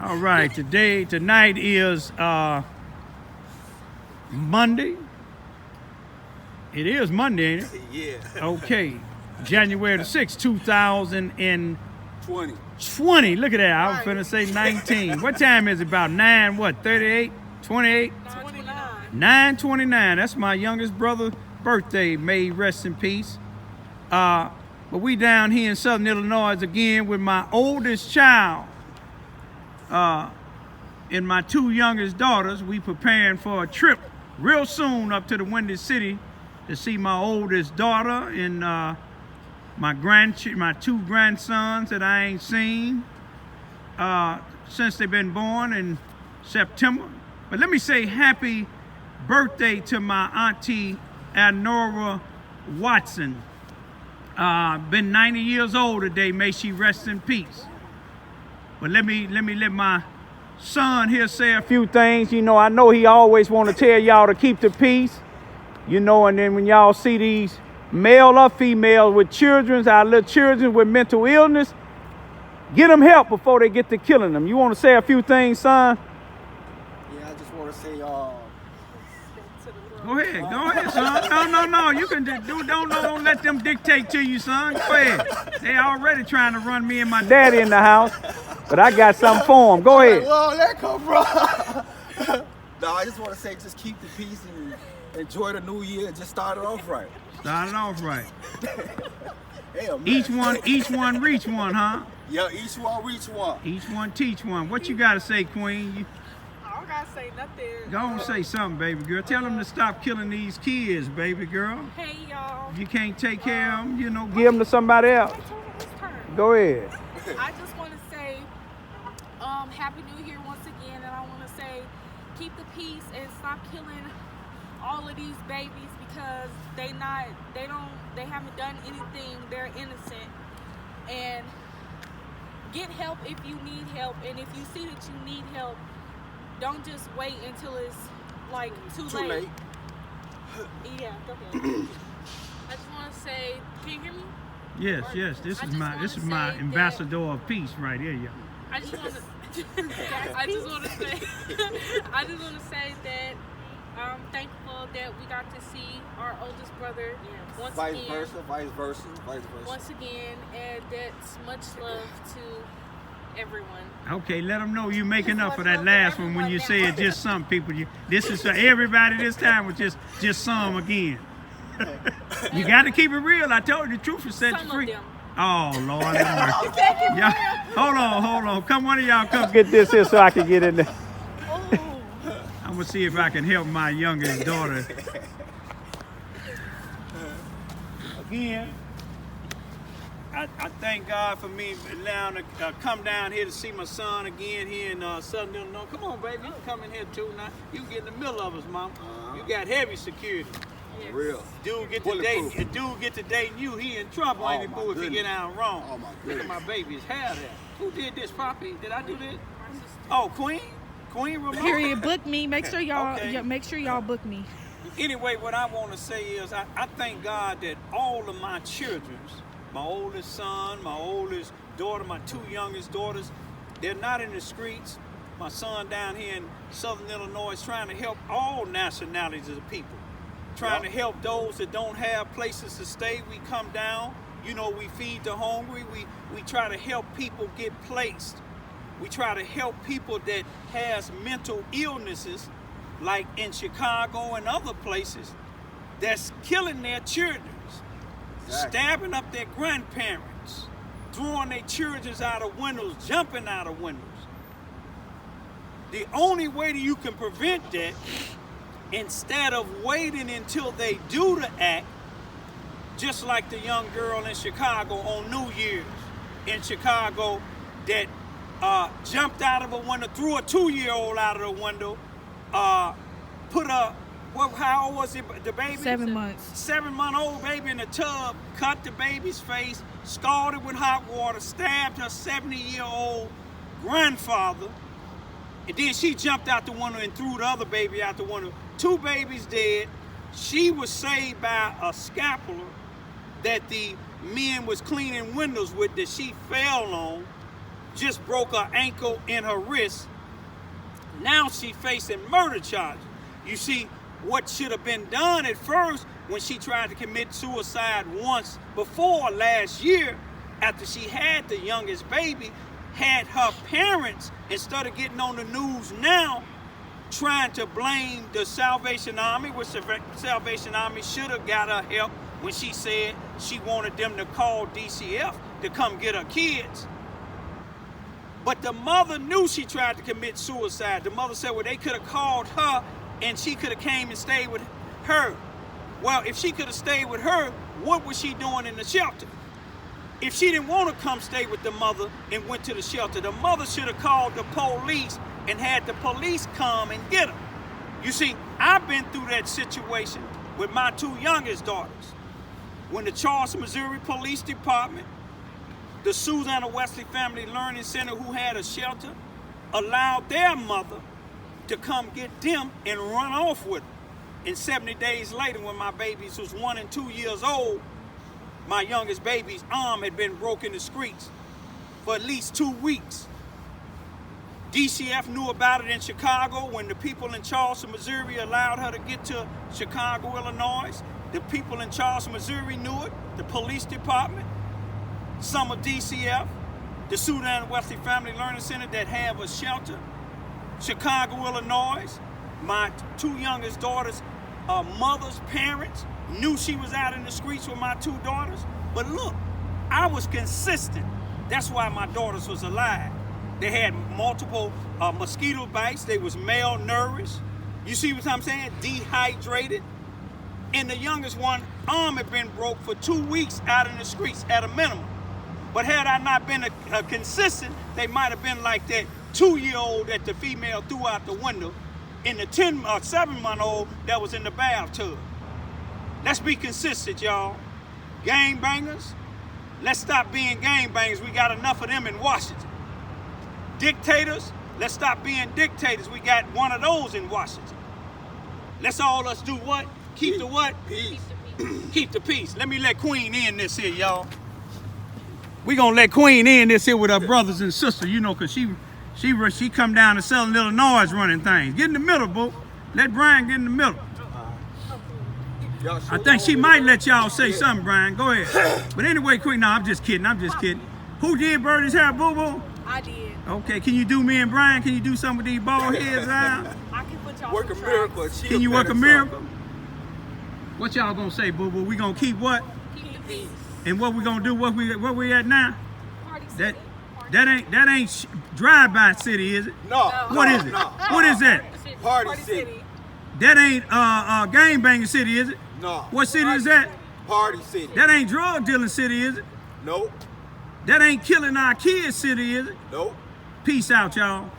All right, tonight is Monday. It is Monday, ain't it? Yeah. Okay, January the 6th, 2020. Look at that, I was finna say 19. What time is it, about 9, what, 38, 28? 9:29, that's my youngest brother's birthday, may he rest in peace. But we down here in Southern Illinois again with my oldest child and my two youngest daughters. We preparing for a trip real soon up to the Windy City to see my oldest daughter and my two grandsons that I ain't seen since they've been born in September. But let me say happy birthday to my auntie Adnora Watson. Been 90 years old today. May she rest in peace. But let my son here say a few things. You know, I know he always want to tell y'all to keep the peace. You know, and then when y'all see these male or female with children, our little children with mental illness, get them help before they get to killing them. You want to say a few things, son? Yeah, I just want to say, Go ahead, son. No. You can don't let them dictate to you, son. Go ahead. They already trying to run me and my daddy in the house, but I got something for them. Go ahead. Well, that come from. No, I just want to say, just keep the peace and enjoy the new year. Just start it off right. Start it off right. Hell, man. Each one reach one, huh? Yeah, each one reach one. Each one teach one. What you gotta say, Queen? I don't gotta say nothing. Go on, say something, baby girl. Tell them to stop killing these kids, baby girl. Hey, y'all. If you can't take care of them, you know, give them to somebody else. Go ahead. I just want to say, Happy New Year once again, and I want to say, keep the peace and stop killing all of these babies because they haven't done anything. They're innocent, and get help if you need help. And if you see that you need help, don't just wait until it's like too late. Yeah, go ahead. I just want to say, can you hear me? Yes. This is my ambassador of peace right here, y'all. I just want to say that I'm thankful that we got to see our oldest brother once again. Vice versa. Once again, and that's much love to everyone. Okay, let them know you're making up for that last one when you said just some people. This is for everybody this time, with just some again. You got to keep it real. I told you the truth will set you free. Oh, Lord have mercy. Yeah. Hold on. Come, one of y'all come get this here so I can get in there. I'm going to see if I can help my youngest daughter. Again, I thank God for me allowing to come down here to see my son again here in Southern Illinois. Come on, baby. You can come in here too now. You can get in the middle of us, Mom. You got heavy security. Yes. Real. Dude get to dating you, he in trouble, ain't he, boo, if he get out wrong. Oh my Look at my baby's hair there. Who did this, Poppy? Did I do this? Oh, Queen Ramona. Period. Book me. Make sure y'all book me. Anyway, what I want to say is I thank God that all of my children, my oldest son, my oldest daughter, my two youngest daughters, they're not in the streets. My son down here in Southern Illinois is trying to help all nationalities of people. Trying to help those that don't have places to stay. We come down, you know, we feed the hungry. We try to help people get placed. We try to help people that has mental illnesses, like in Chicago and other places, that's killing their children, stabbing up their grandparents, throwing their children out of windows, jumping out of windows. The only way that you can prevent that, instead of waiting until they do the act, just like the young girl in Chicago on New Year's in Chicago that jumped out of a window, threw a 2-year-old out of the window, put a, how old was it, the baby? 7 months. 7-month-old baby in a tub, cut the baby's face, scalded with hot water, stabbed her 70-year-old grandfather, and then she jumped out the window and threw the other baby out the window. 2 babies dead. She was saved by a scapular that the men was cleaning windows with that she fell on. just broke her ankle and her wrist. Now she facing murder charges. You see, what should have been done at first when she tried to commit suicide once before last year, after she had the youngest baby, had her parents, instead of getting on the news now, trying to blame the Salvation Army, which the Salvation Army should have got her help when she said she wanted them to call DCF to come get her kids. But the mother knew she tried to commit suicide. The mother said, well, they could have called her and she could have came and stayed with her. Well, if she could have stayed with her, what was she doing in the shelter? If she didn't want to come stay with the mother and went to the shelter, the mother should have called the police and had the police come and get her. You see, I've been through that situation with my two youngest daughters. When the Charleston, Missouri Police Department, the Susanna Wesley Family Learning Center, who had a shelter, allowed their mother to come get them and run off with them. And 70 days later, when my babies was 1 and 2 years old, my youngest baby's arm had been broken in the streets for at least 2 weeks. DCF knew about it in Chicago when the people in Charleston, Missouri allowed her to get to Chicago, Illinois. The people in Charleston, Missouri knew it, the police department, some of DCF, the Susanna Wesley Family Learning Center that have a shelter, Chicago, Illinois. My two youngest daughters' mother's parents knew she was out in the streets with my two daughters. But look, I was consistent. That's why my daughters was alive. They had multiple mosquito bites. They was malnourished. You see what I'm saying? Dehydrated. And the youngest one, arm had been broke for 2 weeks out in the streets at a minimum. But had I not been consistent, they might have been like that 2-year-old that the female threw out the window and the 10 or 7-month-old that was in the bathtub. Let's be consistent, y'all. Gangbangers, let's stop being gangbangers. We got enough of them in Washington. Dictators, let's stop being dictators. We got one of those in Washington. Let's all us do what? Keep the what? Peace. Keep the peace. Let me let Queen in this here, y'all. We gonna let Queen in this here with her brothers and sisters, you know, cause she come down to Southern Illinois running things. Get in the middle, boo. Let Brian get in the middle. I think she might let y'all say something, Brian. Go ahead. But anyway, Queen, no, I'm just kidding. Who did Birdie's hair, boo-boo? I did. Okay, can you do me and Brian? Can you do something with these bald heads out? I can put y'all Work a some miracle. tracks. Can you work a miracle? What y'all gonna say, boo-boo? We gonna keep what? Keep the peace. And what we gonna do? What we at now? Party That city. that ain't drive-by city, is it? No. What is it? No. What is that? Party city. That ain't gangbanging city, is it? No. What city is that? Party city. That ain't drug dealing city, is it? Nope. That ain't killing our kids city, is it? Nope. Peace out, y'all.